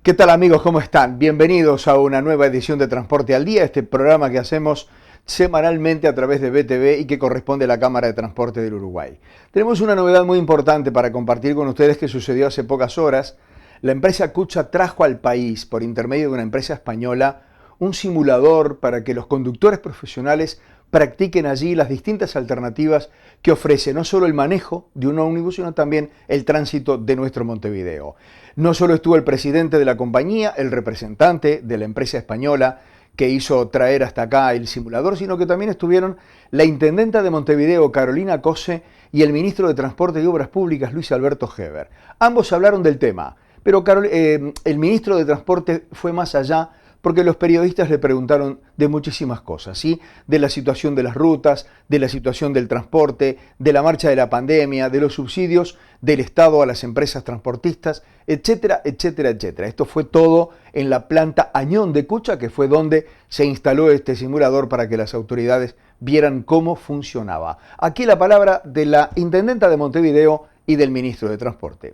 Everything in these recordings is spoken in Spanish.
¿Qué tal amigos? ¿Cómo están? Bienvenidos a una nueva edición de Transporte al Día, este programa que hacemos semanalmente a través de BTV y que corresponde a la Cámara de Transporte del Uruguay. Tenemos una novedad muy importante para compartir con ustedes que sucedió hace pocas horas. La empresa Kucha trajo al país, por intermedio de una empresa española, un simulador para que los conductores profesionales practiquen allí las distintas alternativas que ofrece no solo el manejo de un ómnibus, sino también el tránsito de nuestro Montevideo. No solo estuvo el presidente de la compañía, el representante de la empresa española que hizo traer hasta acá el simulador, sino que también estuvieron la intendenta de Montevideo, Carolina Cose, y el ministro de Transporte y Obras Públicas, Luis Alberto Heber. Ambos hablaron del tema, pero el ministro de Transporte fue más allá porque los periodistas le preguntaron de muchísimas cosas, ¿sí? De la situación de las rutas, de la situación del transporte, de la marcha de la pandemia, de los subsidios del Estado a las empresas transportistas, etcétera, etcétera, etcétera. Esto fue todo en la planta Añón de Kucha, que fue donde se instaló este simulador para que las autoridades vieran cómo funcionaba. Aquí la palabra de la intendenta de Montevideo y del ministro de Transporte.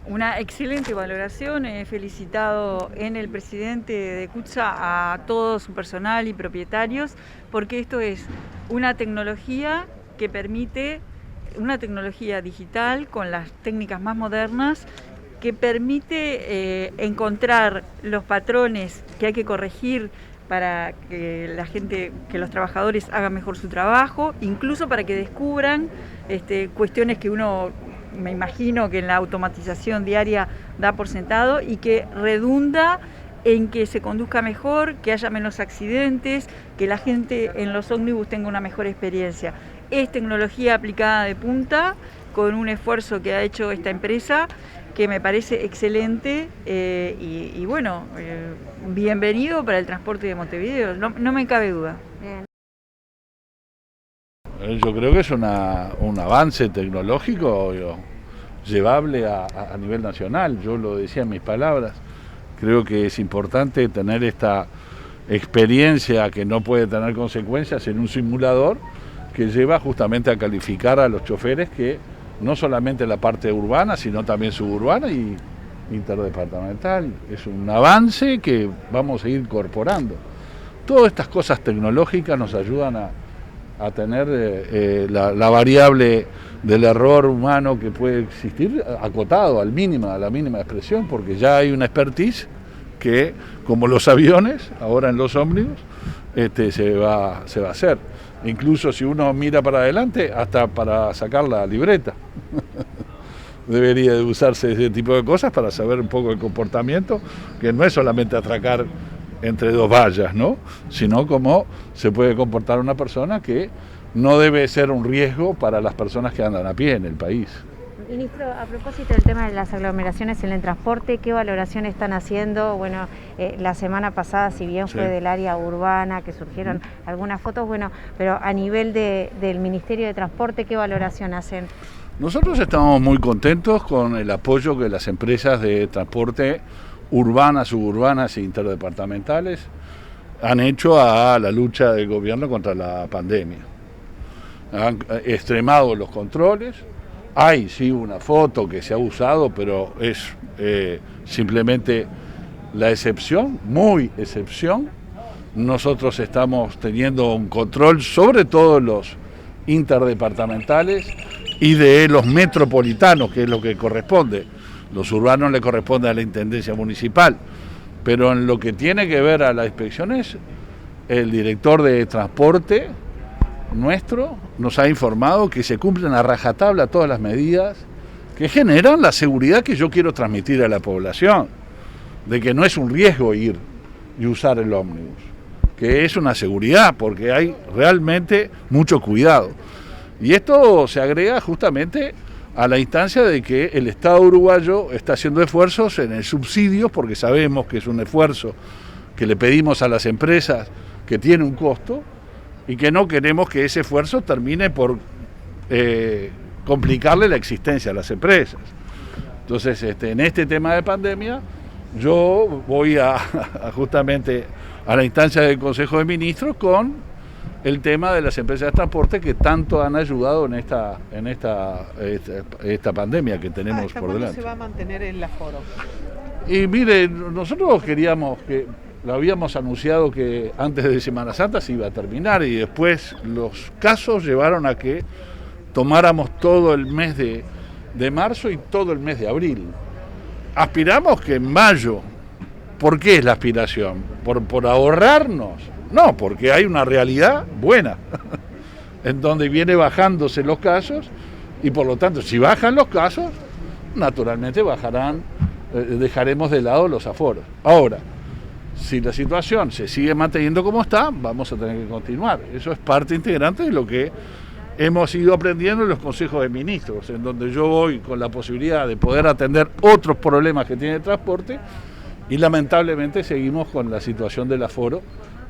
Una excelente valoración, he felicitado en el presidente de Kucha a todo su personal y propietarios, porque esto es una tecnología que permite, una tecnología digital con las técnicas más modernas, que permite encontrar los patrones que hay que corregir para que la gente, que los trabajadores hagan mejor su trabajo, incluso para que descubran cuestiones que uno, me imagino que en la automatización diaria da por sentado, y que redunda en que se conduzca mejor, que haya menos accidentes, que la gente en los ómnibus tenga una mejor experiencia. Es tecnología aplicada de punta, con un esfuerzo que ha hecho esta empresa, que me parece excelente, y bueno, bienvenido para el transporte de Montevideo, no me cabe duda. Bien. Yo creo que es un avance tecnológico llevable a nivel nacional. Yo lo decía en mis palabras. Creo que es importante tener esta experiencia que no puede tener consecuencias en un simulador que lleva justamente a calificar a los choferes, que no solamente la parte urbana, sino también suburbana y interdepartamental. Es un avance que vamos a ir incorporando. Todas estas cosas tecnológicas nos ayudan a tener la variable del error humano que puede existir acotado a la mínima expresión, porque ya hay una expertise que, como los aviones, ahora en los ómnibus, se va a hacer. Incluso si uno mira para adelante, hasta para sacar la libreta. Debería de usarse ese tipo de cosas para saber un poco el comportamiento, que no es solamente atracar entre dos vallas, ¿no? Sino cómo se puede comportar una persona que no debe ser un riesgo para las personas que andan a pie en el país. Ministro, a propósito del tema de las aglomeraciones en el transporte, ¿qué valoración están haciendo? Bueno, la semana pasada, si bien fue del área urbana, que surgieron algunas fotos, bueno, pero a nivel del Ministerio de Transporte, ¿qué valoración hacen? Nosotros estamos muy contentos con el apoyo que las empresas de transporte urbanas, suburbanas e interdepartamentales han hecho a la lucha del gobierno contra la pandemia. Han extremado los controles. Hay sí una foto que se ha usado, pero es simplemente la excepción, muy excepción. Nosotros estamos teniendo un control sobre todo los interdepartamentales y de los metropolitanos, que es lo que corresponde. Los urbanos le corresponde a la Intendencia Municipal, pero en lo que tiene que ver a las inspecciones, el director de transporte nuestro nos ha informado que se cumplen a rajatabla todas las medidas que generan la seguridad que yo quiero transmitir a la población, de que no es un riesgo ir y usar el ómnibus, que es una seguridad, porque hay realmente mucho cuidado. Y esto se agrega justamente a la instancia de que el Estado uruguayo está haciendo esfuerzos en el subsidio, porque sabemos que es un esfuerzo que le pedimos a las empresas, que tiene un costo, y que no queremos que ese esfuerzo termine por complicarle la existencia a las empresas. Entonces, en este tema de pandemia, yo voy justamente a la instancia del Consejo de Ministros con el tema de las empresas de transporte que tanto han ayudado en esta pandemia que tenemos por delante. ¿Cuándo se va a mantener el aforo? Y mire, nosotros queríamos lo habíamos anunciado que antes de Semana Santa se iba a terminar y después los casos llevaron a que tomáramos todo el mes de marzo y todo el mes de abril. Aspiramos que en mayo. ¿Por qué es la aspiración? ¿Por ahorrarnos? No, porque hay una realidad buena, en donde viene bajándose los casos y por lo tanto, si bajan los casos, naturalmente dejaremos de lado los aforos. Ahora, si la situación se sigue manteniendo como está, vamos a tener que continuar. Eso es parte integrante de lo que hemos ido aprendiendo en los consejos de ministros, en donde yo voy con la posibilidad de poder atender otros problemas que tiene el transporte y lamentablemente seguimos con la situación del aforo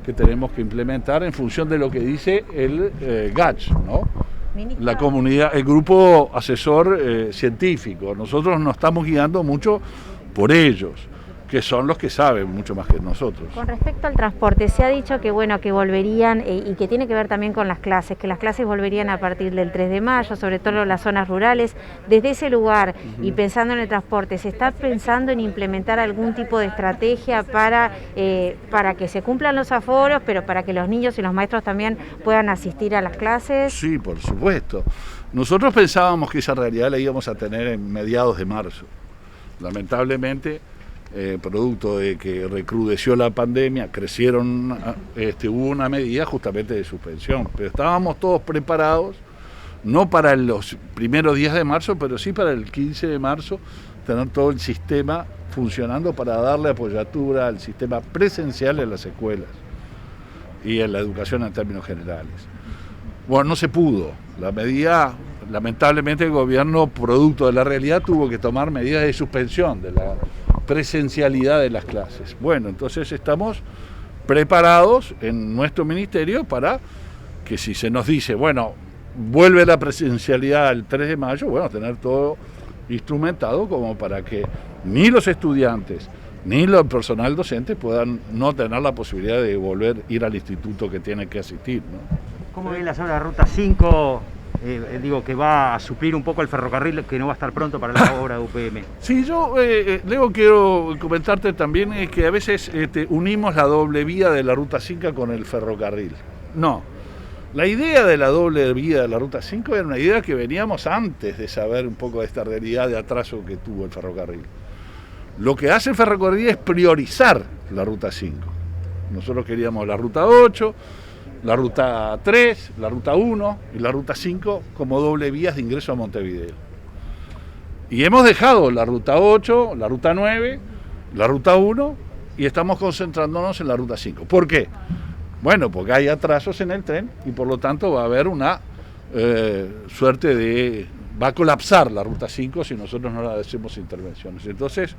que tenemos que implementar en función de lo que dice el GACH, ¿no? La comunidad, el grupo asesor científico. Nosotros nos estamos guiando mucho por ellos, que son los que saben mucho más que nosotros. Con respecto al transporte, se ha dicho que bueno, que volverían y que tiene que ver también con las clases, que las clases volverían a partir del 3 de mayo, sobre todo en las zonas rurales. Desde ese lugar y pensando en el transporte, ¿se está pensando en implementar algún tipo de estrategia para que se cumplan los aforos, pero para que los niños y los maestros también puedan asistir a las clases? Sí, por supuesto. Nosotros pensábamos que esa realidad la íbamos a tener en mediados de marzo. Lamentablemente, producto de que recrudeció la pandemia, hubo una medida justamente de suspensión, pero estábamos todos preparados, no para los primeros días de marzo, pero sí para el 15 de marzo, tener todo el sistema funcionando para darle apoyatura al sistema presencial en las escuelas y en la educación en términos generales. Bueno, no se pudo. La medida, lamentablemente el gobierno, producto de la realidad, tuvo que tomar medidas de suspensión de la presencialidad de las clases. Bueno, entonces estamos preparados en nuestro ministerio para que si se nos dice, bueno, vuelve la presencialidad el 3 de mayo, bueno, tener todo instrumentado como para que ni los estudiantes ni el personal docente puedan no tener la posibilidad de volver a ir al instituto que tienen que asistir, ¿no? ¿Cómo ven la obra de Ruta 5? Que va a suplir un poco el ferrocarril que no va a estar pronto para la obra de UPM. Sí, yo, Leo, quiero comentarte también que a veces unimos la doble vía de la Ruta 5 con el ferrocarril. No, la idea de la doble vía de la Ruta 5 era una idea que veníamos antes de saber un poco de esta realidad de atraso que tuvo el ferrocarril. Lo que hace el ferrocarril es priorizar la Ruta 5. Nosotros queríamos la Ruta 8, la Ruta 3, la Ruta 1 y la Ruta 5 como doble vías de ingreso a Montevideo. Y hemos dejado la Ruta 8, la Ruta 9, la Ruta 1 y estamos concentrándonos en la Ruta 5. ¿Por qué? Bueno, porque hay atrasos en el tren y por lo tanto va a haber una suerte de... va a colapsar la Ruta 5 si nosotros no le hacemos intervenciones. Entonces,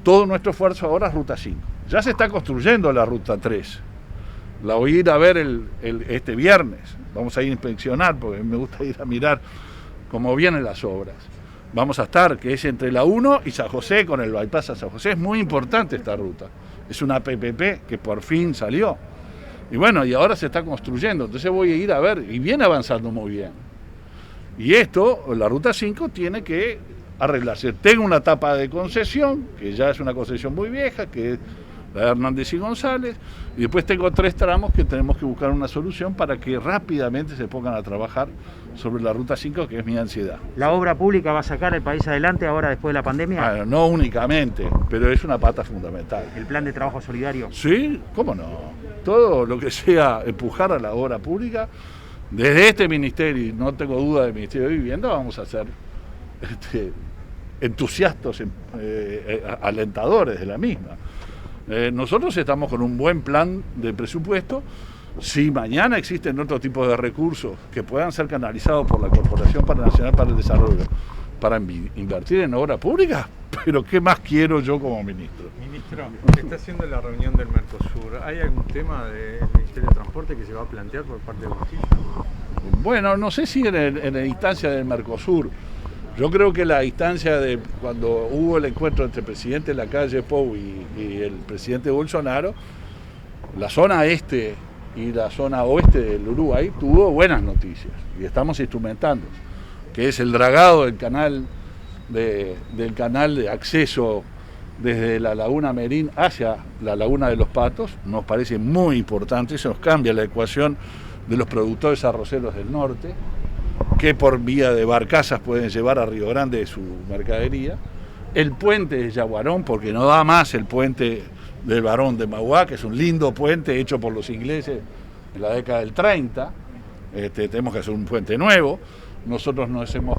todo nuestro esfuerzo ahora es Ruta 5. Ya se está construyendo la Ruta 3. La voy a ir a ver este viernes. Vamos a ir a inspeccionar porque me gusta ir a mirar cómo vienen las obras. Vamos a estar, que es entre la 1 y San José, con el bypass a San José. Es muy importante esta ruta. Es una PPP que por fin salió. Y bueno, y ahora se está construyendo. Entonces voy a ir a ver, y viene avanzando muy bien. Y esto, la Ruta 5, tiene que arreglarse. Tengo una etapa de concesión, que ya es una concesión muy vieja, que es la de Hernández y González, y después tengo 3 tramos que tenemos que buscar una solución para que rápidamente se pongan a trabajar sobre la Ruta 5, que es mi ansiedad. ¿La obra pública va a sacar el país adelante ahora después de la pandemia? Bueno, no únicamente, pero es una pata fundamental. ¿El plan de trabajo solidario? Sí, cómo no. Todo lo que sea empujar a la obra pública, desde este ministerio, y no tengo duda del Ministerio de Vivienda, vamos a ser entusiastas, alentadores de la misma. Nosotros estamos con un buen plan de presupuesto. Si mañana existen otro tipo de recursos que puedan ser canalizados por la Corporación Nacional para el Desarrollo para invertir en obra pública, pero ¿qué más quiero yo como ministro? Ministro, ¿qué está haciendo la reunión del Mercosur? ¿Hay algún tema del Ministerio de Transporte que se va a plantear por parte de Bustillo? Bueno, no sé si en la instancia del Mercosur. Yo creo que la instancia de cuando hubo el encuentro entre el presidente de la calle Pou y el presidente Bolsonaro, la zona este y la zona oeste del Uruguay tuvo buenas noticias y estamos instrumentando, que es el dragado del canal de acceso desde la Laguna Merín hacia la Laguna de los Patos. Nos parece muy importante, eso nos cambia la ecuación de los productores arroceros del norte, que por vía de barcazas pueden llevar a Río Grande su mercadería. El puente de Yaguarón, porque no da más el puente del Barón de Mauá, que es un lindo puente hecho por los ingleses en la década del 30. Tenemos que hacer un puente nuevo. Nosotros nos hemos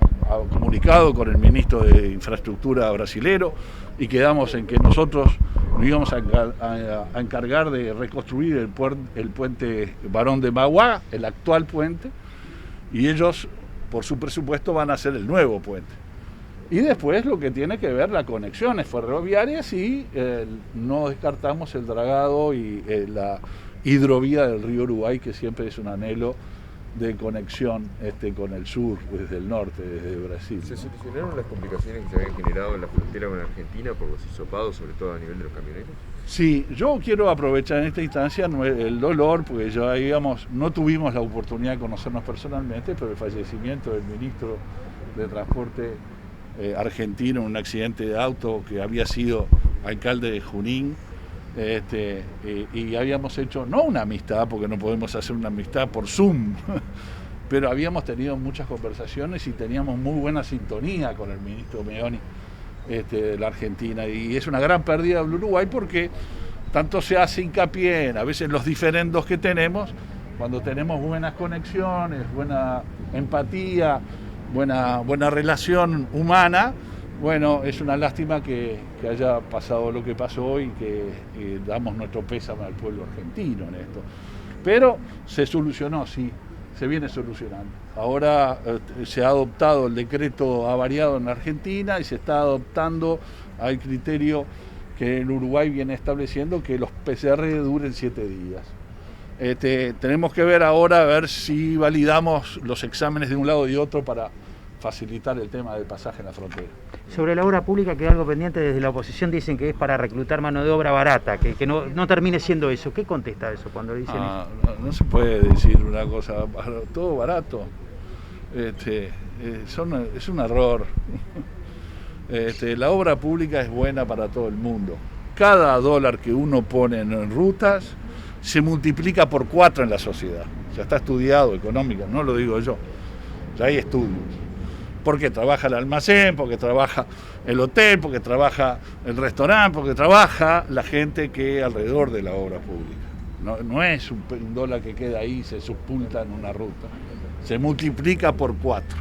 comunicado con el ministro de Infraestructura brasilero y quedamos en que nosotros nos íbamos a encargar de reconstruir el puente Barón de Mauá, el actual puente, y ellos, por su presupuesto, van a hacer el nuevo puente. Y después lo que tiene que ver las conexiones ferroviarias y no descartamos el dragado y la hidrovía del río Uruguay, que siempre es un anhelo de conexión con el sur, desde el norte, desde Brasil. ¿Se solucionaron las complicaciones que se habían generado en la frontera con Argentina por los hisopados, sobre todo a nivel de los camioneros? Sí, yo quiero aprovechar en esta instancia el dolor, porque ya no tuvimos la oportunidad de conocernos personalmente, pero el fallecimiento del ministro de Transporte argentino en un accidente de auto, que había sido alcalde de Junín, y habíamos hecho, no una amistad, porque no podemos hacer una amistad por Zoom, pero habíamos tenido muchas conversaciones y teníamos muy buena sintonía con el ministro Meoni de la Argentina, y es una gran pérdida del Uruguay porque tanto se hace hincapié en a veces los diferendos que tenemos, cuando tenemos buenas conexiones, buena empatía, buena relación humana. Bueno, es una lástima que haya pasado lo que pasó y que damos nuestro pésame al pueblo argentino en esto. Pero se solucionó, sí, se viene solucionando. Ahora se ha adoptado el decreto avariado en Argentina y se está adoptando al criterio que el Uruguay viene estableciendo, que los PCR duren 7 días. Tenemos que ver ahora a ver si validamos los exámenes de un lado y de otro para facilitar el tema del pasaje en la frontera. Sobre la obra pública queda algo pendiente. Desde la oposición dicen que es para reclutar mano de obra barata, que no termine siendo eso. ¿Qué contesta eso cuando dicen eso? No se puede decir una cosa, todo barato. Es un error. La obra pública es buena para todo el mundo. Cada dólar que uno pone en rutas se multiplica por 4 en la sociedad. Ya está estudiado económica, no lo digo yo. Ya hay estudios. Porque trabaja el almacén, porque trabaja el hotel, porque trabaja el restaurante, porque trabaja la gente que alrededor de la obra pública. No es un dólar que queda ahí y se sepulta en una ruta. Se multiplica por 4.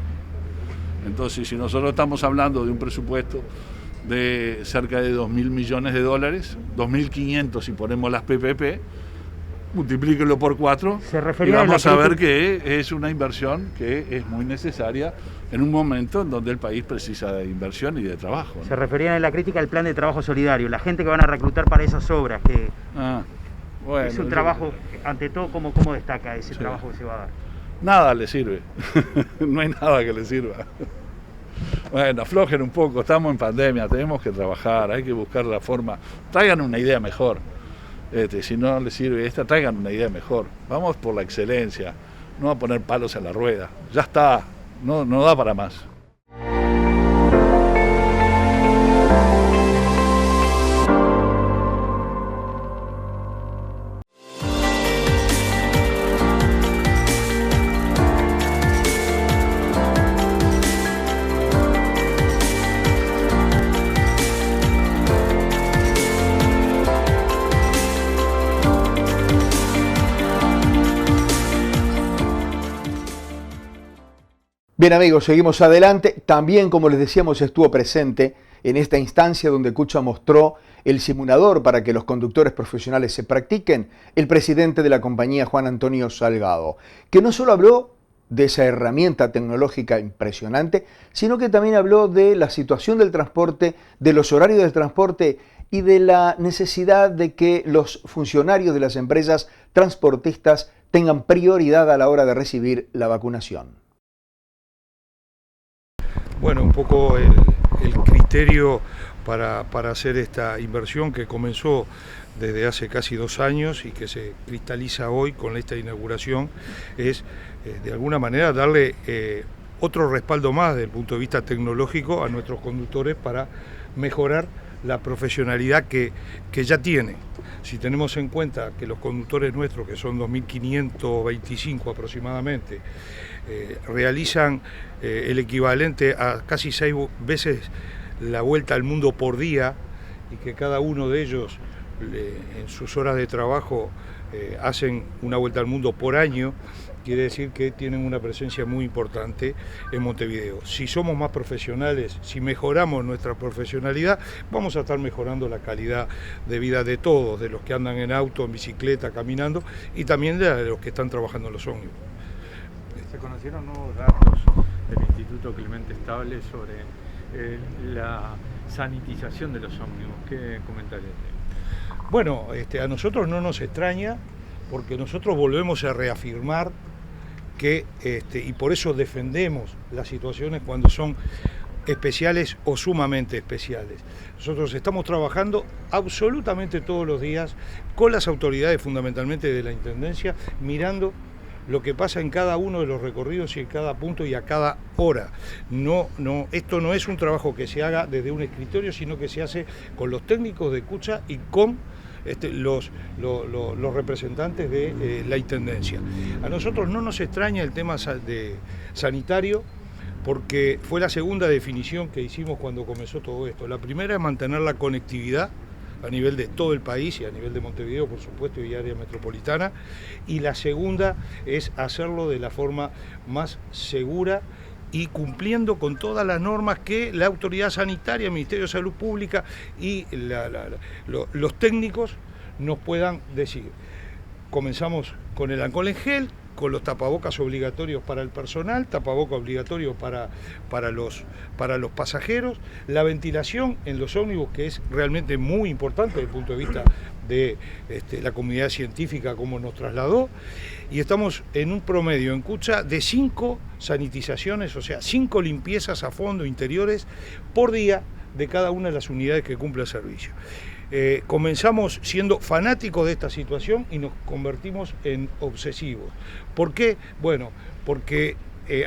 Entonces, si nosotros estamos hablando de un presupuesto de cerca de 2.000 millones de dólares, 2.500 si ponemos las PPP, multiplíquelo por 4 y vamos a ver que es una inversión que es muy necesaria en un momento en donde el país precisa de inversión y de trabajo, ¿no? Se referían en la crítica al plan de trabajo solidario, la gente que van a reclutar para esas obras, que bueno, es un trabajo, ante todo, ¿cómo destaca ese trabajo que se va a dar? Nada le sirve, no hay nada que le sirva. Bueno, aflojen un poco, estamos en pandemia, tenemos que trabajar, hay que buscar la forma, traigan una idea mejor. Si no les sirve esta, traigan una idea mejor. Vamos por la excelencia, no a poner palos en la rueda. Ya está, no da para más. Bien amigos, seguimos adelante. También, como les decíamos, estuvo presente en esta instancia donde Cucha mostró el simulador para que los conductores profesionales se practiquen, el presidente de la compañía, Juan Antonio Salgado, que no solo habló de esa herramienta tecnológica impresionante, sino que también habló de la situación del transporte, de los horarios del transporte y de la necesidad de que los funcionarios de las empresas transportistas tengan prioridad a la hora de recibir la vacunación. Bueno, un poco el criterio para hacer esta inversión que comenzó desde hace casi 2 años y que se cristaliza hoy con esta inauguración es de alguna manera darle otro respaldo más desde el punto de vista tecnológico a nuestros conductores para mejorar la profesionalidad que ya tienen. Si tenemos en cuenta que los conductores nuestros, que son 2.525 aproximadamente, realizan el equivalente a casi 6 veces la vuelta al mundo por día y que cada uno de ellos en sus horas de trabajo hacen una vuelta al mundo por año, quiere decir que tienen una presencia muy importante en Montevideo. Si somos más profesionales, si mejoramos nuestra profesionalidad, vamos a estar mejorando la calidad de vida de todos, de los que andan en auto, en bicicleta, caminando y también de los que están trabajando en los ómnibus. Se conocieron nuevos datos del Instituto Clemente Estable sobre la sanitización de los ómnibus. ¿Qué comentario tiene? Bueno, a nosotros no nos extraña porque nosotros volvemos a reafirmar que, y por eso defendemos las situaciones cuando son especiales o sumamente especiales. Nosotros estamos trabajando absolutamente todos los días con las autoridades, fundamentalmente de la Intendencia, mirando lo que pasa en cada uno de los recorridos y en cada punto y a cada hora. Esto no es un trabajo que se haga desde un escritorio, sino que se hace con los técnicos de Cucha y con los representantes de la Intendencia. A nosotros no nos extraña el tema sanitario, porque fue la segunda definición que hicimos cuando comenzó todo esto. La primera es mantener la conectividad a nivel de todo el país y a nivel de Montevideo, por supuesto, y área metropolitana, y la segunda es hacerlo de la forma más segura y cumpliendo con todas las normas que la autoridad sanitaria, el Ministerio de Salud Pública y los técnicos nos puedan decir. Comenzamos con el alcohol en gel, con los tapabocas obligatorios para el personal, tapabocas obligatorios para los pasajeros, la ventilación en los ómnibus, que es realmente muy importante desde el punto de vista de la comunidad científica, como nos trasladó, y estamos en un promedio en Cucha de 5 sanitizaciones, o sea, 5 limpiezas a fondo interiores por día de cada una de las unidades que cumple el servicio. Comenzamos siendo fanáticos de esta situación y nos convertimos en obsesivos. ¿Por qué? Bueno, porque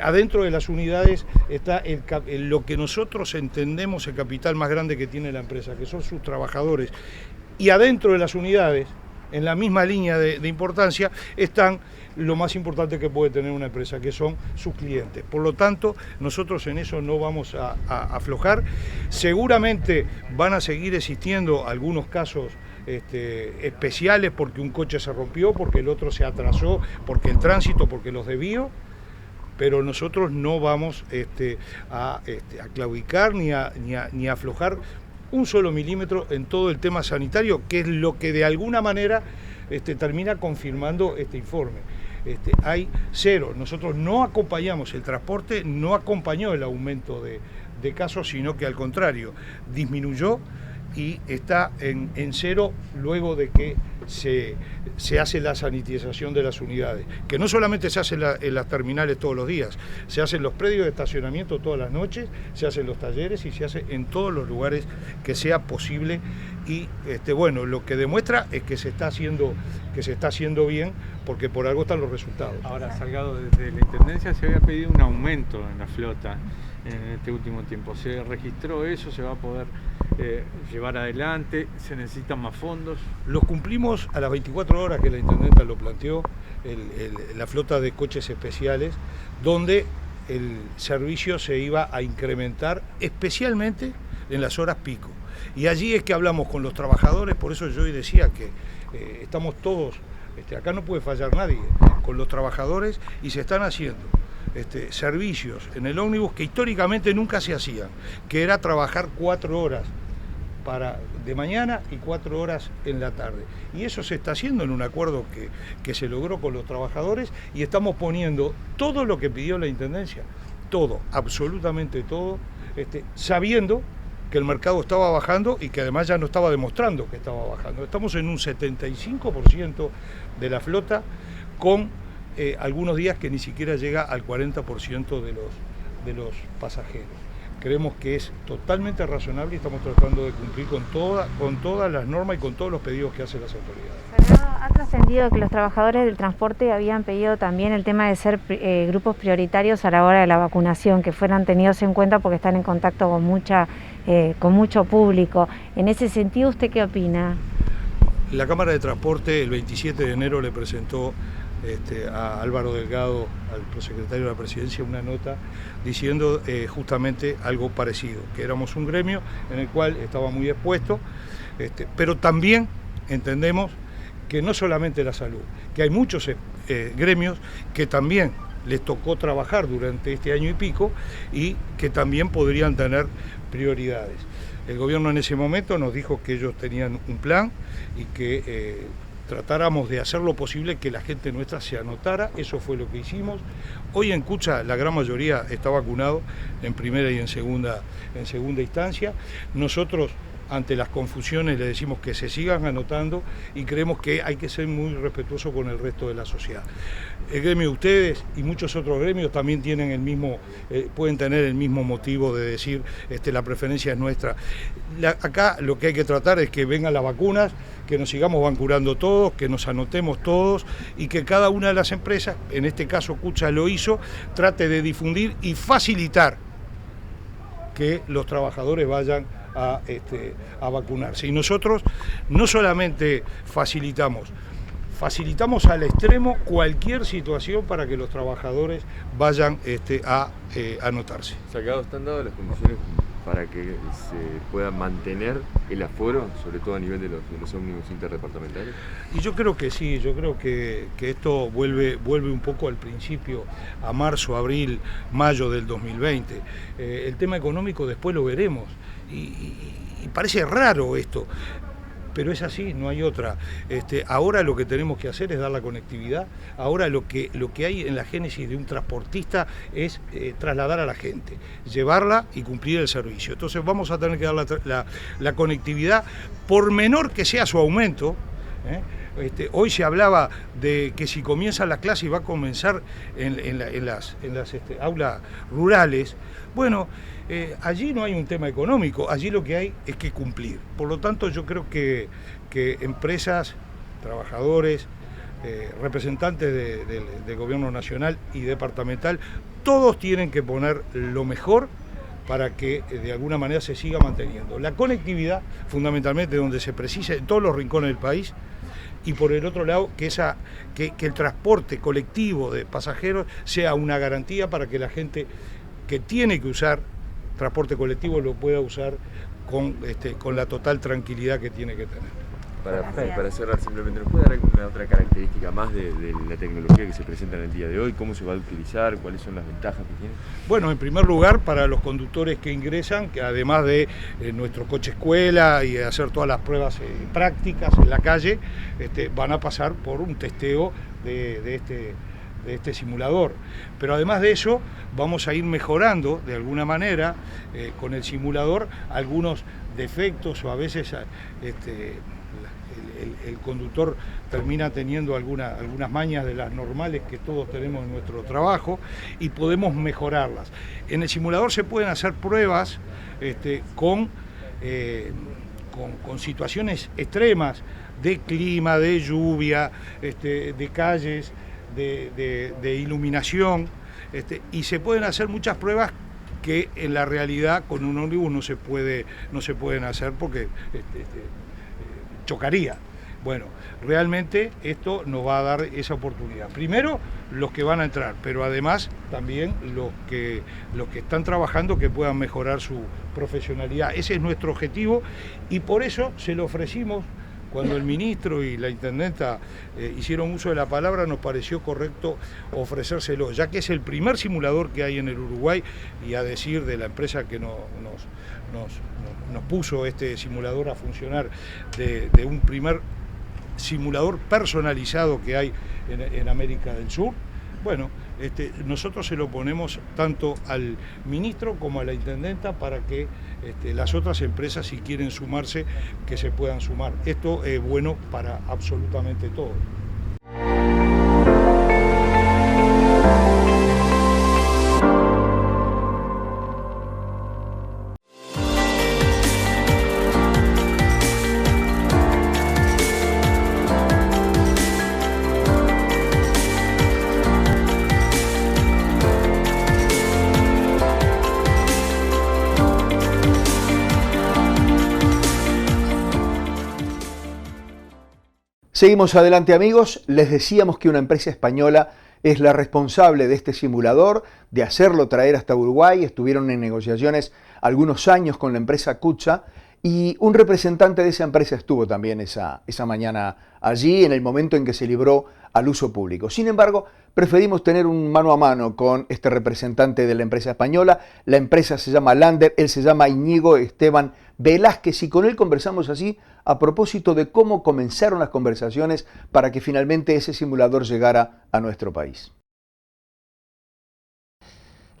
adentro de las unidades está lo que nosotros entendemos el capital más grande que tiene la empresa, que son sus trabajadores. Y adentro de las unidades, en la misma línea de importancia, están lo más importante que puede tener una empresa, que son sus clientes. Por lo tanto, nosotros en eso no vamos a aflojar. Seguramente van a seguir existiendo algunos casos especiales, porque un coche se rompió, porque el otro se atrasó, porque el tránsito, porque los desvíos, pero nosotros no vamos a claudicar ni a aflojar un solo milímetro en todo el tema sanitario, que es lo que de alguna manera termina confirmando este informe. Hay 0, nosotros no acompañamos el transporte, no acompañó el aumento de casos, sino que al contrario, disminuyó y está en 0 luego de que se hace la sanitización de las unidades, que no solamente se hace en las terminales todos los días, se hace en los predios de estacionamiento todas las noches, se hace en los talleres y se hace en todos los lugares que sea posible. Y bueno, lo que demuestra es que se está haciendo bien, porque por algo están los resultados. Ahora, Salgado, desde la Intendencia se había pedido un aumento en la flota en este último tiempo. ¿Se registró eso? ¿Se va a poder llevar adelante? ¿Se necesitan más fondos? Los cumplimos a las 24 horas que la Intendenta lo planteó, la flota de coches especiales, donde el servicio se iba a incrementar especialmente en las horas pico. Y allí es que hablamos con los trabajadores, por eso yo hoy decía que estamos todos, acá no puede fallar nadie, con los trabajadores, y se están haciendo servicios en el ómnibus que históricamente nunca se hacían, que era trabajar 4 horas de mañana y 4 horas en la tarde. Y eso se está haciendo en un acuerdo que se logró con los trabajadores, y estamos poniendo todo lo que pidió la Intendencia, todo, absolutamente todo, sabiendo que el mercado estaba bajando y que además ya no estaba demostrando que estaba bajando. Estamos en un 75% de la flota, con algunos días que ni siquiera llega al 40% de los pasajeros. creemos que es totalmente razonable y estamos tratando de cumplir con todas las normas y con todos los pedidos que hacen las autoridades. Ha trascendido que los trabajadores del transporte habían pedido también el tema de ser grupos prioritarios a la hora de la vacunación, que fueran tenidos en cuenta porque están en contacto con mucho público. En ese sentido, ¿usted qué opina? La Cámara de Transporte el 27 de enero le presentó a Álvaro Delgado, al prosecretario de la Presidencia, una nota diciendo justamente algo parecido, que éramos un gremio en el cual estaba muy expuesto, pero también entendemos que no solamente la salud, que hay muchos gremios que también les tocó trabajar durante este año y pico y que también podrían tener prioridades. El gobierno en ese momento nos dijo que ellos tenían un plan y que tratáramos de hacer lo posible que la gente nuestra se anotara. Eso fue lo que hicimos. Hoy en Cucha la gran mayoría está vacunado en primera y en segunda instancia. Nosotros, ante las confusiones, le decimos que se sigan anotando y creemos que hay que ser muy respetuoso con el resto de la sociedad. El gremio de ustedes y muchos otros gremios también tienen pueden tener el mismo motivo de decir la preferencia es nuestra. Acá lo que hay que tratar es que vengan las vacunas, que nos sigamos vacunando todos, que nos anotemos todos y que cada una de las empresas, en este caso Cucha lo hizo, trate de difundir y facilitar que los trabajadores vayan a vacunarse. Y nosotros no solamente facilitamos al extremo cualquier situación para que los trabajadores vayan a anotarse. Sacado, ¿están dadas las condiciones para que se pueda mantener el aforo, sobre todo a nivel de los ómnibus interdepartamentales? Y yo creo que sí, yo creo que esto vuelve un poco al principio, a marzo, abril, mayo del 2020. El tema económico después lo veremos. Y parece raro esto, pero es así, no hay otra. Ahora lo que tenemos que hacer es dar la conectividad. Ahora lo que hay en la génesis de un transportista es trasladar a la gente, llevarla y cumplir el servicio. Entonces vamos a tener que dar la conectividad, por menor que sea su aumento. Hoy se hablaba de que si comienza la clase y va a comenzar en las aulas rurales, bueno, allí no hay un tema económico, allí lo que hay es que cumplir. Por lo tanto, yo creo que empresas, trabajadores, representantes del gobierno nacional y departamental, todos tienen que poner lo mejor para que de alguna manera se siga manteniendo. La conectividad, fundamentalmente donde se precisa, en todos los rincones del país, y por el otro lado, que el transporte colectivo de pasajeros sea una garantía para que la gente que tiene que usar transporte colectivo lo pueda usar con la total tranquilidad que tiene que tener. Para cerrar, simplemente, ¿nos puede dar alguna otra característica más de la tecnología que se presenta en el día de hoy? ¿Cómo se va a utilizar? ¿Cuáles son las ventajas que tiene? Bueno, en primer lugar, para los conductores que ingresan, que además de nuestro coche escuela y hacer todas las pruebas prácticas en la calle, van a pasar por un testeo de este simulador. Pero además de eso, vamos a ir mejorando de alguna manera con el simulador algunos defectos, o a veces el conductor termina teniendo algunas mañas de las normales que todos tenemos en nuestro trabajo y podemos mejorarlas. En el simulador se pueden hacer pruebas con situaciones extremas de clima, de lluvia, de calles, de iluminación, y se pueden hacer muchas pruebas que en la realidad con un ómnibus no se pueden hacer porque chocaría. Bueno, realmente esto nos va a dar esa oportunidad. Primero, los que van a entrar, pero además también los que están trabajando que puedan mejorar su profesionalidad. Ese es nuestro objetivo y por eso se lo ofrecimos. Cuando el ministro y la intendenta hicieron uso de la palabra, nos pareció correcto ofrecérselo, ya que es el primer simulador que hay en el Uruguay, y a decir de la empresa que nos puso este simulador a funcionar, de un primer simulador personalizado que hay en América del Sur. Bueno, nosotros se lo ponemos tanto al ministro como a la intendenta para que las otras empresas, si quieren sumarse, que se puedan sumar. Esto es bueno para absolutamente todo. Seguimos adelante, amigos. Les decíamos que una empresa española es la responsable de este simulador, de hacerlo traer hasta Uruguay. Estuvieron en negociaciones algunos años con la empresa Kutxa y un representante de esa empresa estuvo también esa mañana allí en el momento en que se libró al uso público. Sin embargo, preferimos tener un mano a mano con este representante de la empresa española. La empresa se llama Lander, él se llama Íñigo Esteban Velázquez y con él conversamos así a propósito de cómo comenzaron las conversaciones para que finalmente ese simulador llegara a nuestro país.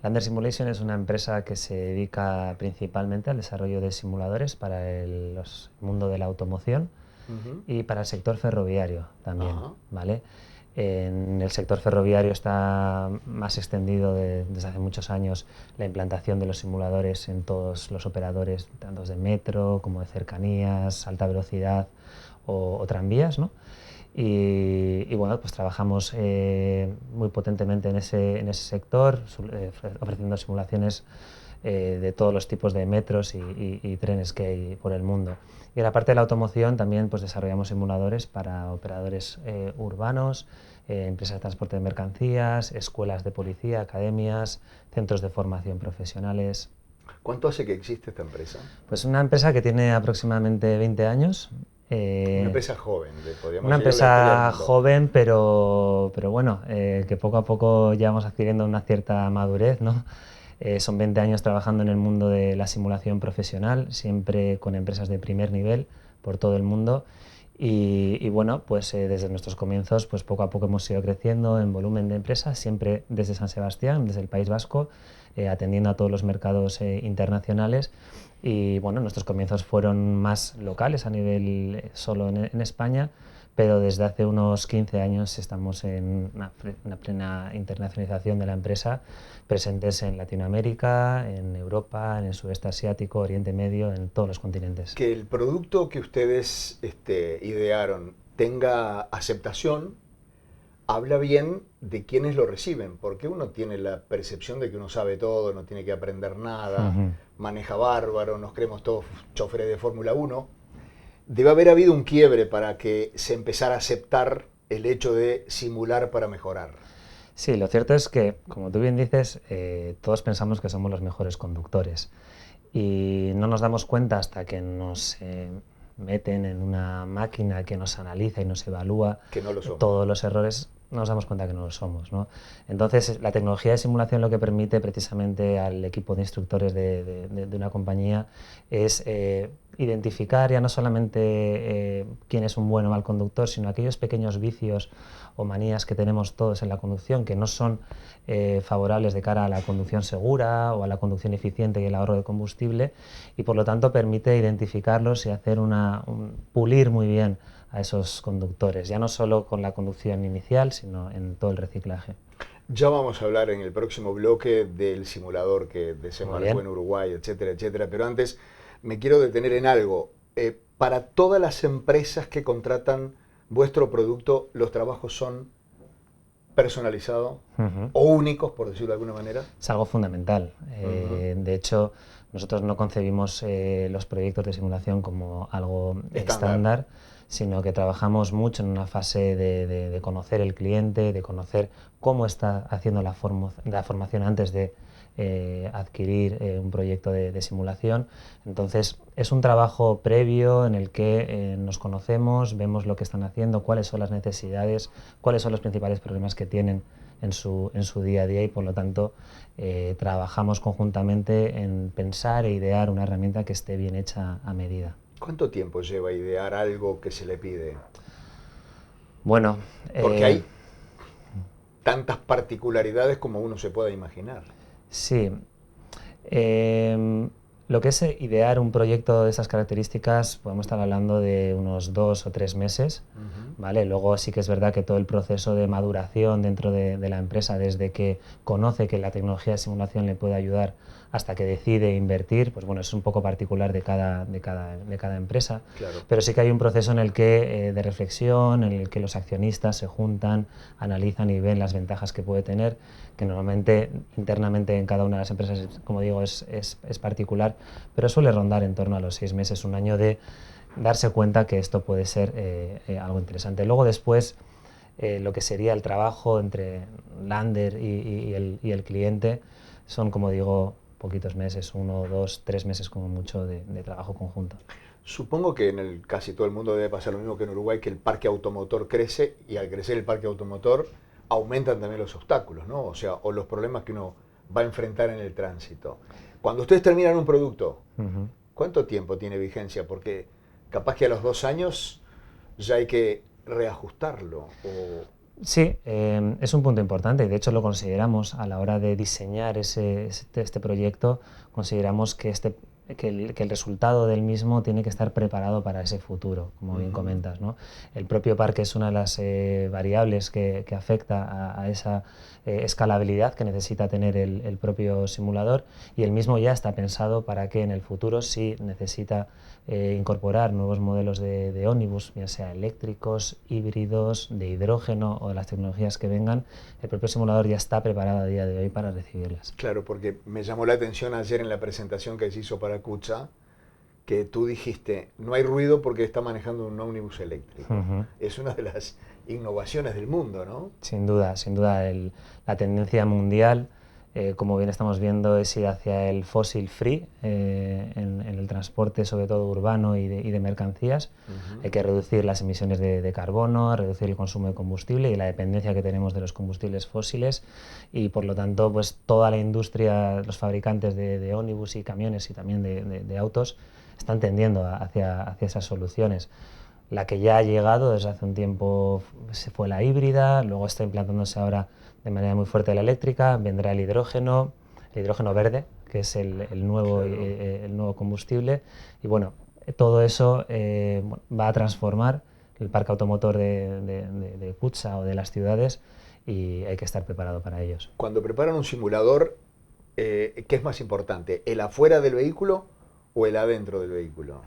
Lander Simulation es una empresa que se dedica principalmente al desarrollo de simuladores para el mundo de la automoción y para el sector ferroviario también, ¿vale? En el sector ferroviario está más extendido desde hace muchos años la implantación de los simuladores en todos los operadores, tanto de metro como de cercanías, alta velocidad o tranvías, ¿no? Y bueno, pues trabajamos muy potentemente en ese sector, ofreciendo simulaciones de todos los tipos de metros y trenes que hay por el mundo. Y en la parte de la automoción también pues desarrollamos simuladores para operadores urbanos, empresas de transporte de mercancías, escuelas de policía, academias, centros de formación profesionales. ¿Cuánto hace que existe esta empresa? Pues una empresa que tiene aproximadamente 20 años. Una empresa joven, podríamos una decir. empresa joven, pero bueno, que poco a poco ya vamos adquiriendo una cierta madurez, ¿no? Son 20 años trabajando en el mundo de la simulación profesional, siempre con empresas de primer nivel por todo el mundo. Y bueno, pues desde nuestros comienzos, pues poco a poco hemos ido creciendo en volumen de empresas, siempre desde San Sebastián, desde el País Vasco, atendiendo a todos los mercados internacionales. Y bueno, nuestros comienzos fueron más locales a nivel solo en España, pero desde hace unos 15 años estamos en una plena internacionalización de la empresa, presentes en Latinoamérica, en Europa, en el sudeste asiático, Oriente Medio, en todos los continentes. Que el producto que ustedes idearon tenga aceptación, habla bien de quienes lo reciben, porque uno tiene la percepción de que uno sabe todo, no tiene que aprender nada, maneja bárbaro, nos creemos todos choferes de Fórmula 1. Debe haber habido un quiebre para que se empezara a aceptar el hecho de simular para mejorar. Sí, lo cierto es que, como tú bien dices, todos pensamos que somos los mejores conductores y no nos damos cuenta hasta que nos meten en una máquina que nos analiza y nos evalúa que no lo somos. Todos los errores, nos damos cuenta que no lo somos, ¿no? Entonces, la tecnología de simulación lo que permite precisamente al equipo de instructores de una compañía es identificar ya no solamente quién es un buen o mal conductor, sino aquellos pequeños vicios o manías que tenemos todos en la conducción que no son favorables de cara a la conducción segura o a la conducción eficiente y el ahorro de combustible, y por lo tanto permite identificarlos y hacer pulir muy bien a esos conductores, ya no solo con la conducción inicial, sino en todo el reciclaje. Ya vamos a hablar en el próximo bloque del simulador que desembarcó en Uruguay, etcétera, etcétera, pero antes me quiero detener en algo. Para todas las empresas que contratan vuestro producto, ¿los trabajos son personalizados o únicos, por decirlo de alguna manera? Es algo fundamental. De hecho, nosotros no concebimos los proyectos de simulación como algo estándar, sino que trabajamos mucho en una fase de conocer el cliente, de conocer cómo está haciendo la formación antes de adquirir un proyecto de simulación. Entonces es un trabajo previo en el que nos conocemos, vemos lo que están haciendo, cuáles son las necesidades, cuáles son los principales problemas que tienen en su día a día, y por lo tanto trabajamos conjuntamente en pensar e idear una herramienta que esté bien hecha a medida. ¿Cuánto tiempo lleva idear algo que se le pide? Bueno, porque hay tantas particularidades como uno se pueda imaginar. Sí. Lo que es idear un proyecto de esas características, podemos estar hablando de unos 2 o 3 meses, ¿vale? Luego sí que es verdad que todo el proceso de maduración dentro de la empresa, desde que conoce que la tecnología de simulación le puede ayudar hasta que decide invertir, pues bueno, es un poco particular de cada empresa, Claro. pero sí que hay un proceso en el que, de reflexión, en el que los accionistas se juntan, analizan y ven las ventajas que puede tener, que normalmente internamente en cada una de las empresas, como digo, es particular, pero suele rondar en torno a los 6 meses, un año de darse cuenta que esto puede ser algo interesante. Luego después, lo que sería el trabajo entre Lander y el cliente son, como digo, poquitos meses, 1, 2, 3 meses como mucho de trabajo conjunto. Supongo que casi todo el mundo debe pasar lo mismo que en Uruguay, que el parque automotor crece y al crecer el parque automotor aumentan también los obstáculos, ¿no? O sea, o los problemas que uno va a enfrentar en el tránsito. Cuando ustedes terminan un producto, ¿cuánto tiempo tiene vigencia? Porque capaz que a los 2 años ya hay que reajustarlo. Sí, es un punto importante y de hecho lo consideramos a la hora de diseñar este proyecto, consideramos que el resultado del mismo tiene que estar preparado para ese futuro, como bien comentas, ¿no? El propio parque es una de las variables que afecta a esa escalabilidad que necesita tener el propio simulador, y el mismo ya está pensado para que en el futuro, si necesita incorporar nuevos modelos de ómnibus, ya sea eléctricos, híbridos, de hidrógeno o de las tecnologías que vengan, el propio simulador ya está preparado a día de hoy para recibirlas. Claro, porque me llamó la atención ayer en la presentación que se hizo para Cucha, que tú dijiste, no hay ruido porque está manejando un ómnibus eléctrico. Es una de las innovaciones del mundo, ¿no? Sin duda, la tendencia mundial, como bien estamos viendo, es ir hacia el fossil free en el transporte, sobre todo urbano y de mercancías. Hay que reducir las emisiones de carbono, reducir el consumo de combustible y la dependencia que tenemos de los combustibles fósiles, y por lo tanto pues toda la industria, los fabricantes de ómnibus y camiones y también de autos están tendiendo hacia esas soluciones. La que ya ha llegado desde hace un tiempo fue la híbrida, luego está implantándose ahora de manera muy fuerte la eléctrica, vendrá el hidrógeno verde, que es el nuevo combustible, y bueno, todo eso va a transformar el parque automotor de Cucha o de las ciudades, y hay que estar preparado para ellos. Cuando preparan un simulador, ¿qué es más importante? ¿El afuera del vehículo o el adentro del vehículo?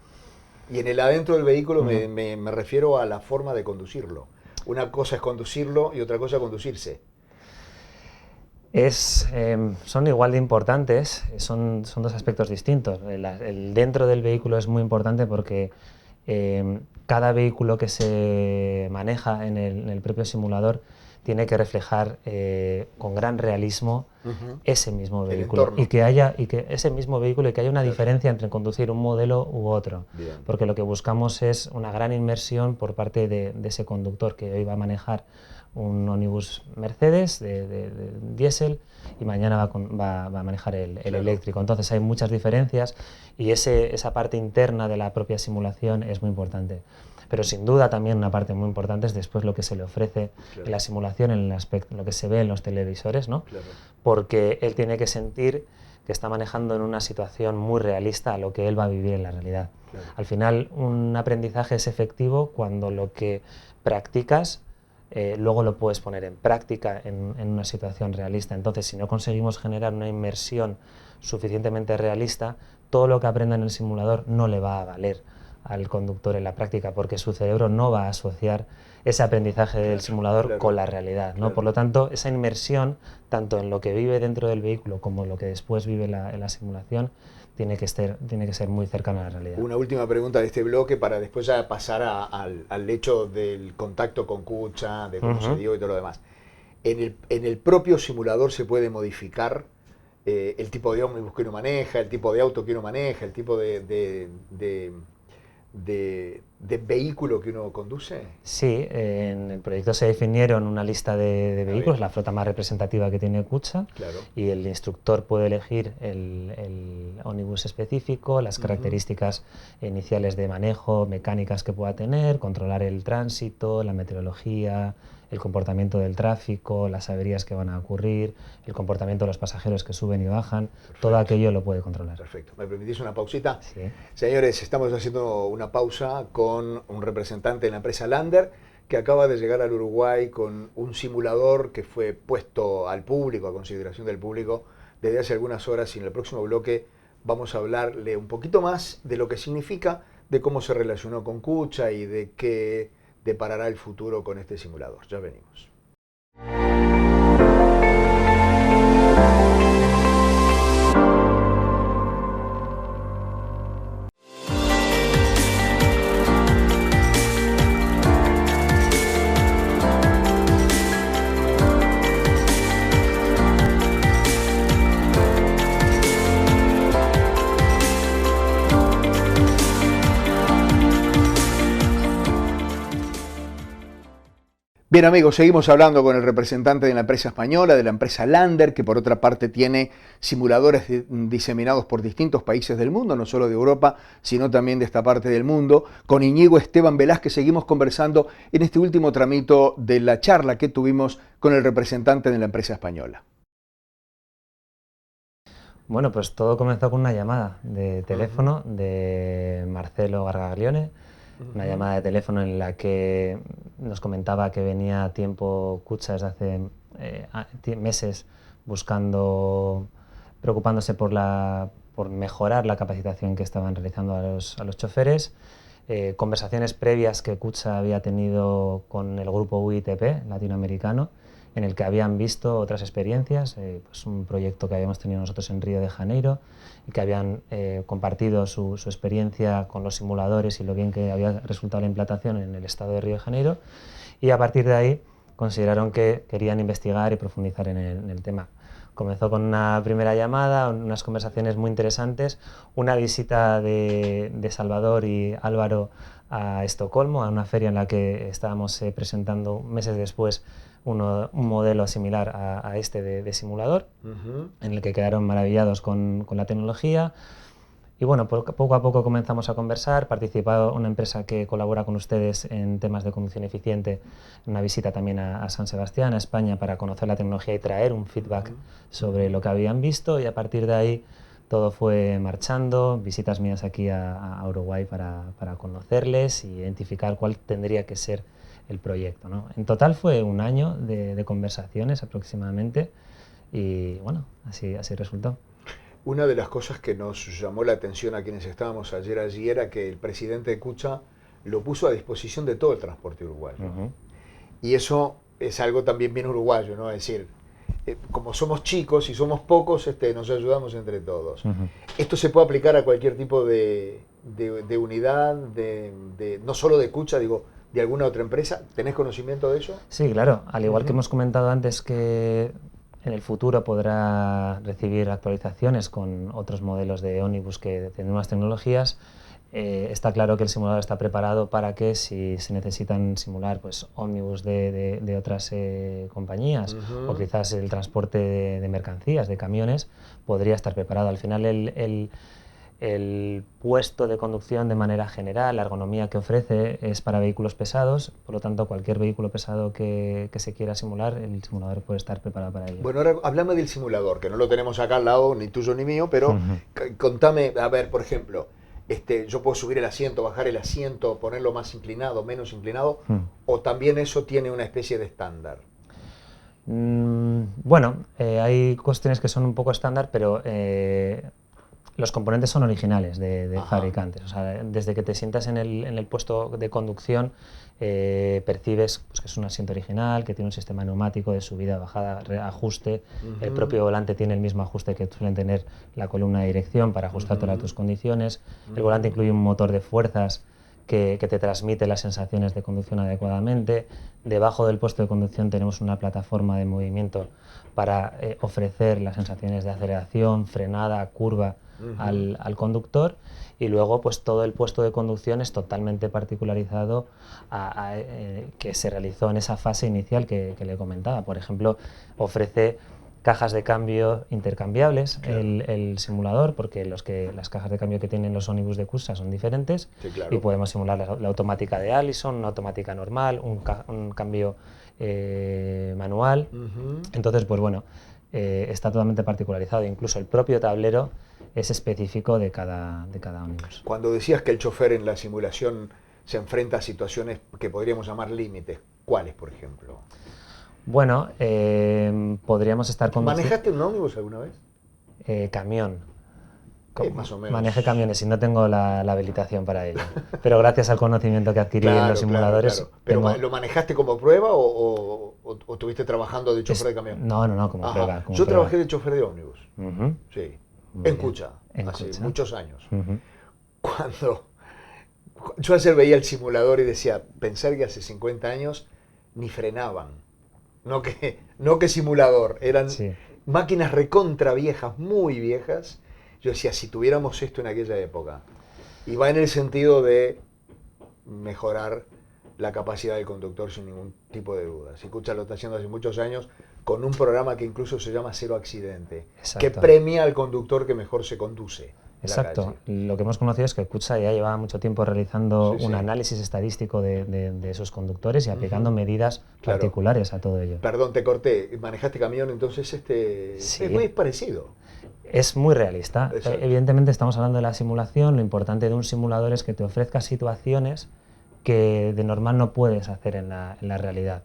Y en el adentro del vehículo me refiero a la forma de conducirlo. Una cosa es conducirlo y otra cosa es conducirse. Son igual de importantes, son dos aspectos distintos. El dentro del vehículo es muy importante porque cada vehículo que se maneja en el propio simulador tiene que reflejar con gran realismo ese mismo vehículo, y que ese mismo vehículo, y que haya una diferencia entre conducir un modelo u otro. Bien. Porque lo que buscamos es una gran inmersión por parte de ese conductor que hoy va a manejar un ómnibus Mercedes de diésel y mañana va a manejar el eléctrico. Entonces hay muchas diferencias y esa parte interna de la propia simulación es muy importante. Pero sin duda también una parte muy importante es después lo que se le ofrece en la simulación, en el aspecto, lo que se ve en los televisores, ¿no? Porque él tiene que sentir que está manejando en una situación muy realista a lo que él va a vivir en la realidad. Al final, un aprendizaje es efectivo cuando lo que practicas luego lo puedes poner en práctica en una situación realista. Entonces, si no conseguimos generar una inmersión suficientemente realista, todo lo que aprenda en el simulador no le va a valer al conductor en la práctica, porque su cerebro no va a asociar ese aprendizaje del simulador con la realidad, ¿no? Por lo tanto, esa inmersión, tanto en lo que vive dentro del vehículo como lo que después vive en la simulación, tiene que ser muy cercana a la realidad. Una última pregunta de este bloque para después ya pasar al hecho del contacto con Cucha, de cómo se dio y todo lo demás. En el propio simulador se puede modificar el tipo de ómnibus que uno maneja, el tipo de auto que uno maneja, el tipo de vehículo que uno conduce? Sí, en el proyecto se definieron una lista de vehículos, la flota más representativa que tiene Cucha, y el instructor puede elegir el ómnibus específico, las características iniciales de manejo, mecánicas que pueda tener, controlar el tránsito, la meteorología, el comportamiento del tráfico, las averías que van a ocurrir, el comportamiento de los pasajeros que suben y bajan. Perfecto. Todo aquello lo puede controlar. Perfecto. ¿Me permitís una pausita? Sí. Señores, estamos haciendo una pausa con un representante de la empresa Lander que acaba de llegar al Uruguay con un simulador que fue puesto al público, a consideración del público, desde hace algunas horas y en el próximo bloque vamos a hablarle un poquito más de lo que significa, de cómo se relacionó con Kucha y de qué deparará el futuro con este simulador. Ya venimos. Bien amigos, seguimos hablando con el representante de la empresa española, de la empresa Lander, que por otra parte tiene simuladores diseminados por distintos países del mundo, no solo de Europa, sino también de esta parte del mundo. Con Íñigo Esteban Velázquez seguimos conversando en este último tramito de la charla que tuvimos con el representante de la empresa española. Bueno, pues todo comenzó con una llamada de teléfono de Marcelo Gargaglione, una llamada de teléfono en la que nos comentaba que venía a tiempo Kucha desde hace meses preocupándose por mejorar la capacitación que estaban realizando a los choferes, conversaciones previas que Kucha había tenido con el grupo UITP latinoamericano, en el que habían visto otras experiencias, pues un proyecto que habíamos tenido nosotros en Río de Janeiro y que habían compartido su experiencia con los simuladores y lo bien que había resultado la implantación en el estado de Río de Janeiro, y a partir de ahí consideraron que querían investigar y profundizar en el tema. Comenzó con una primera llamada, unas conversaciones muy interesantes, una visita de Salvador y Álvaro a Estocolmo, a una feria en la que estábamos presentando meses después un modelo similar a este de simulador, en el que quedaron maravillados con la tecnología. Y bueno, poco a poco comenzamos a conversar, participado una empresa que colabora con ustedes en temas de conducción eficiente, una visita también a San Sebastián, a España, para conocer la tecnología y traer un feedback sobre lo que habían visto, y a partir de ahí todo fue marchando, visitas mías aquí a Uruguay para conocerles y identificar cuál tendría que ser el proyecto, ¿no? En total fue un año de conversaciones aproximadamente y bueno, así resultó. Una de las cosas que nos llamó la atención a quienes estábamos ayer allí era que el presidente de Kucha lo puso a disposición de todo el transporte uruguayo. Y eso es algo también bien uruguayo, ¿no? Es decir, como somos chicos y somos pocos, nos ayudamos entre todos. Esto se puede aplicar a cualquier tipo de unidad, no solo de Kucha, digo, de alguna otra empresa. ¿Tenés conocimiento de eso? Sí, claro. Al igual que hemos comentado antes que en el futuro podrá recibir actualizaciones con otros modelos de ómnibus que tienen nuevas tecnologías, está claro que el simulador está preparado para que si se necesitan simular pues ómnibus de otras compañías o quizás el transporte de mercancías, de camiones, podría estar preparado. Al final el puesto de conducción de manera general, la ergonomía que ofrece es para vehículos pesados, por lo tanto cualquier vehículo pesado que se quiera simular, el simulador puede estar preparado para ello. Bueno, ahora hablame del simulador, que no lo tenemos acá al lado, ni tuyo ni mío, pero contame, a ver, por ejemplo, yo puedo subir el asiento, bajar el asiento, ponerlo más inclinado, menos inclinado, o también eso tiene una especie de estándar. Bueno, hay cuestiones que son un poco estándar, pero los componentes son originales de fabricantes. O sea, desde que te sientas en el puesto de conducción, percibes pues, que es un asiento original, que tiene un sistema neumático de subida, bajada, ajuste. El propio volante tiene el mismo ajuste que suelen tener la columna de dirección para ajustarte a tus condiciones. El volante incluye un motor de fuerzas que te transmite las sensaciones de conducción adecuadamente. Debajo del puesto de conducción tenemos una plataforma de movimiento para ofrecer las sensaciones de aceleración, frenada, curva al conductor, y luego pues todo el puesto de conducción es totalmente particularizado que se realizó en esa fase inicial que le comentaba. Por ejemplo, ofrece cajas de cambio intercambiables, claro, el simulador, porque las cajas de cambio que tienen los ómnibus de Kucha son diferentes, sí, claro, y podemos simular la automática de Allison, una automática normal, un cambio manual. Entonces, pues bueno, está totalmente particularizado. Incluso el propio tablero es específico de cada ómnibus. Cuando decías que el chofer en la simulación se enfrenta a situaciones que podríamos llamar límites, ¿cuáles, por ejemplo? Bueno, podríamos estar con... ¿Manejaste un ómnibus alguna vez? camión. Más o menos. Manejé camiones y no tengo la habilitación para ello. Pero gracias al conocimiento que adquirí en los simuladores... Claro. ¿Pero lo manejaste como prueba o estuviste trabajando de chofer de camión? No, como prueba. Yo trabajé de chofer de ómnibus. Sí. En Cucha. Hace muchos años. Cuando yo ayer veía el simulador y decía, pensar que hace 50 años ni frenaban. No que simulador, eran máquinas recontra viejas, muy viejas. Yo decía, si tuviéramos esto en aquella época, y va en el sentido de mejorar la capacidad del conductor sin ningún tipo de duda. Cucha lo está haciendo hace muchos años con un programa que incluso se llama Cero Accidente, que premia al conductor que mejor se conduce. Exacto. Lo que hemos conocido es que Cucha ya llevaba mucho tiempo realizando un análisis estadístico de esos conductores y aplicando medidas particulares a todo ello. Perdón, te corté. ¿Manejaste camión? Entonces es muy parecido. Es muy realista. Exacto. Evidentemente estamos hablando de la simulación. Lo importante de un simulador es que te ofrezca situaciones que de normal no puedes hacer en la realidad.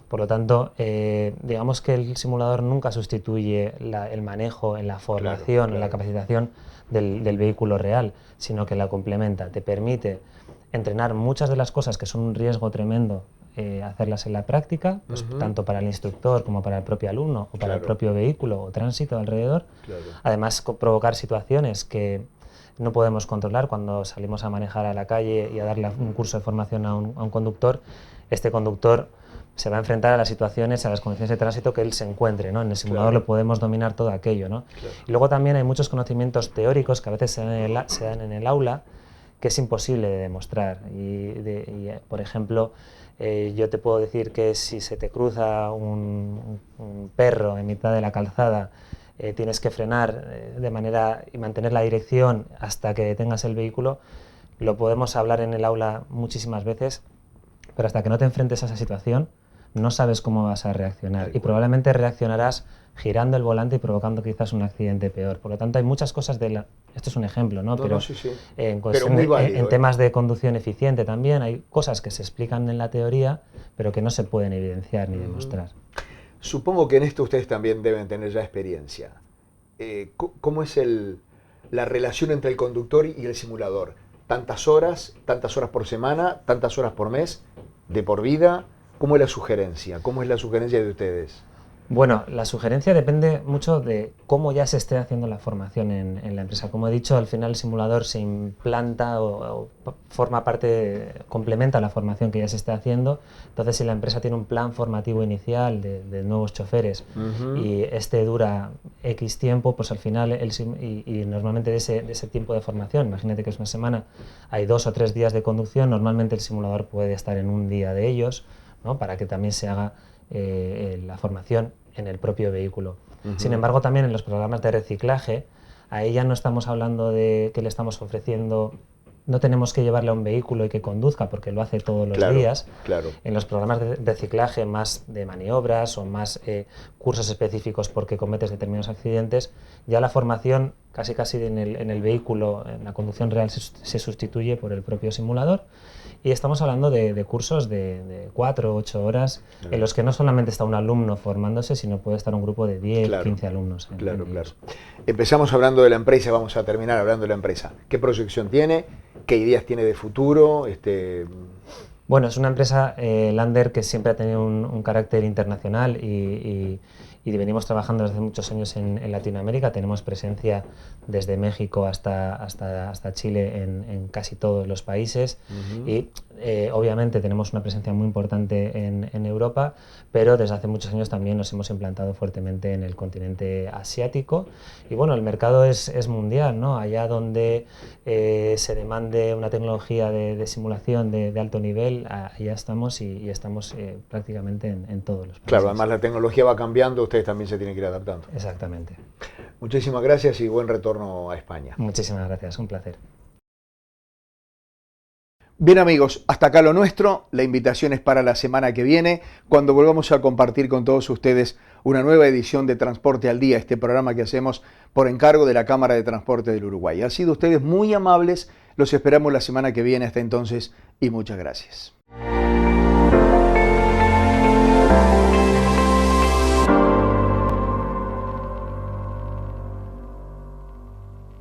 Por lo tanto, digamos que el simulador nunca sustituye el manejo en la formación, en la capacitación del vehículo real, sino que la complementa. Te permite entrenar muchas de las cosas que son un riesgo tremendo, hacerlas en la práctica, pues, tanto para el instructor como para el propio alumno o para el propio vehículo o tránsito alrededor. Además, provocar situaciones que no podemos controlar cuando salimos a manejar a la calle y a darle un curso de formación a un conductor. Este conductor se va a enfrentar a las situaciones, a las condiciones de tránsito que él se encuentre, ¿no? En el simulador lo podemos dominar todo aquello, ¿no? Y luego también hay muchos conocimientos teóricos que a veces se dan en el aula que es imposible de demostrar. Por ejemplo, yo te puedo decir que si se te cruza un perro en mitad de la calzada, tienes que frenar de manera y mantener la dirección hasta que detengas el vehículo. Lo podemos hablar en el aula muchísimas veces, pero hasta que no te enfrentes a esa situación no sabes cómo vas a reaccionar y probablemente reaccionarás girando el volante y provocando quizás un accidente peor. Por lo tanto, hay muchas cosas esto es un ejemplo, ¿no? Pero en temas de conducción eficiente también hay cosas que se explican en la teoría, pero que no se pueden evidenciar ni demostrar. Supongo que en esto ustedes también deben tener ya experiencia. ¿Cómo es la relación entre el conductor y el simulador? ¿Tantas horas por semana, tantas horas por mes, de por vida? ¿Cómo es la sugerencia? ¿Cómo es la sugerencia de ustedes? Bueno, la sugerencia depende mucho de cómo ya se esté haciendo la formación en la empresa. Como he dicho, al final el simulador se implanta o forma parte, complementa la formación que ya se está haciendo. Entonces, si la empresa tiene un plan formativo inicial de nuevos choferes y este dura X tiempo, pues al final, y normalmente de ese tiempo de formación, imagínate que es una semana, hay 2 o 3 días de conducción, normalmente el simulador puede estar en un día de ellos, ¿no? Para que también se haga la formación en el propio vehículo. Sin embargo, también en los programas de reciclaje, a ella no estamos hablando de que le estamos ofreciendo, no tenemos que llevarle a un vehículo y que conduzca porque lo hace todos los días. En los programas de reciclaje más de maniobras o más cursos específicos porque cometes determinados accidentes, ya la formación casi en el vehículo, en la conducción real, se sustituye por el propio simulador. Y estamos hablando de cursos de 4 o 8 horas en los que no solamente está un alumno formándose, sino puede estar un grupo de 10, 15 alumnos. Claro. Empezamos hablando de la empresa, vamos a terminar hablando de la empresa. ¿Qué proyección tiene? ¿Qué ideas tiene de futuro? Bueno, es una empresa, Lander, que siempre ha tenido un carácter internacional y venimos trabajando desde muchos años en Latinoamérica. Tenemos presencia desde México hasta Chile en casi todos los países y obviamente tenemos una presencia muy importante en Europa, pero desde hace muchos años también nos hemos implantado fuertemente en el continente asiático y bueno, el mercado es mundial, ¿no? Allá donde se demande una tecnología de simulación de alto nivel, allá estamos y estamos prácticamente en todos los países. Claro, además la tecnología va cambiando, ustedes también se tienen que ir adaptando. Exactamente. Muchísimas gracias y buen retorno a España. Muchísimas gracias, un placer. Bien amigos, hasta acá lo nuestro. La invitación es para la semana que viene, cuando volvamos a compartir con todos ustedes una nueva edición de Transporte al Día, este programa que hacemos por encargo de la Cámara de Transporte del Uruguay. Han sido ustedes muy amables, los esperamos la semana que viene. Hasta entonces y muchas gracias.